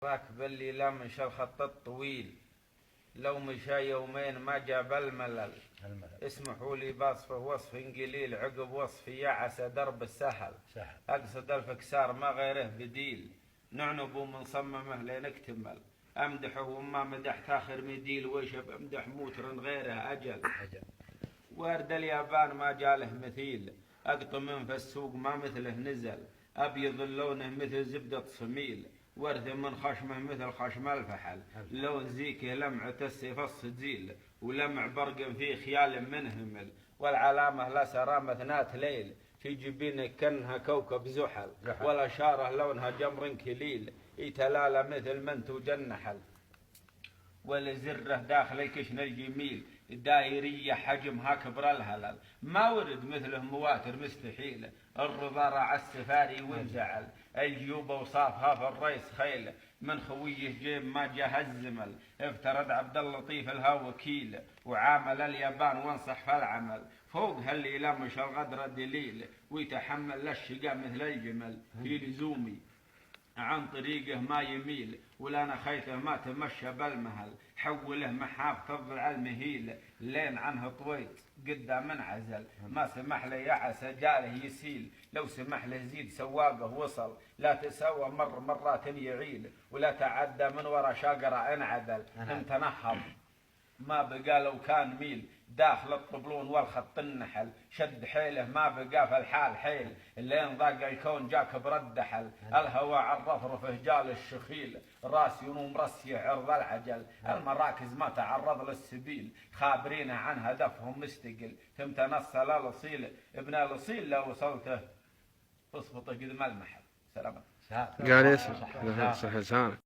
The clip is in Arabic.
راكب اللي لا مشى الخط الطويل، لو مشى يومين ما جاب الملل. اسمحوا لي بصفه وصف قليل، عقب وصفي يا عسى درب السهل. اقصد الفكسار ما غيره بديل، نعنب ومن صممه لين اكتمل. امدحه وما مدحت اخر مديل، ويش بمدح موتر غيره اجل. ورد اليابان ما جاله مثيل، اقطم في السوق ما مثله نزل. ابيض لونه مثل زبدة صميل، ورث من خشمه مثل خشم الفحل. لون زيكه لمعة السيف الصجيل، ولمع برق في خيال منهمل. والعلامة لا سرامة ذات ليل، في جبينك كأنها كوكب زحل. والأشارة لونها جمر كليل، يتلالى مثل منتوج النحل. والزره داخل الكشن الجميل، دايرية حجمها كبر الهلل. ما ورد مثله مواتر مستحيل، الرضا رعى السفاري وانزعل. الجيوب وصافها في الريس خيل، من خويه جيب ما جاه الزمل. افترض عبد اللطيف الها وكيل، وعامل اليابان وانصح في العمل. فوق هاللي يلمش الغدر دليل، ويتحمل للشقاء مثل الجمل. في لزومي عن طريقه ما يميل، ولا نخيته ما تمشى بالمهل. حوله محاف تضع المهيل، لين عنه طويت قدام انعزل. ما سمح له يعسى جاله يسيل، لو سمح له زيد سواقه وصل. لا تسوى مرات يعيل، ولا تعدى من ورا شاقرة انعدل. انت نحض ما بقى لو كان ميل، داخل الطبلون والخط النحل. شد حيله ما بقى في الحال حيل، اللين ضاق الكون جاك بردحل. الهوى عرفرفه جال الشخيل، راس ينوم رسي عرض العجل. المراكز ما تعرض للسبيل، خابرين عن هدفهم مستقل. ثم تنصل الاصيل ابن الاصيل، لو وصلته اصبط قدم المحل. سلامة. قال يسمع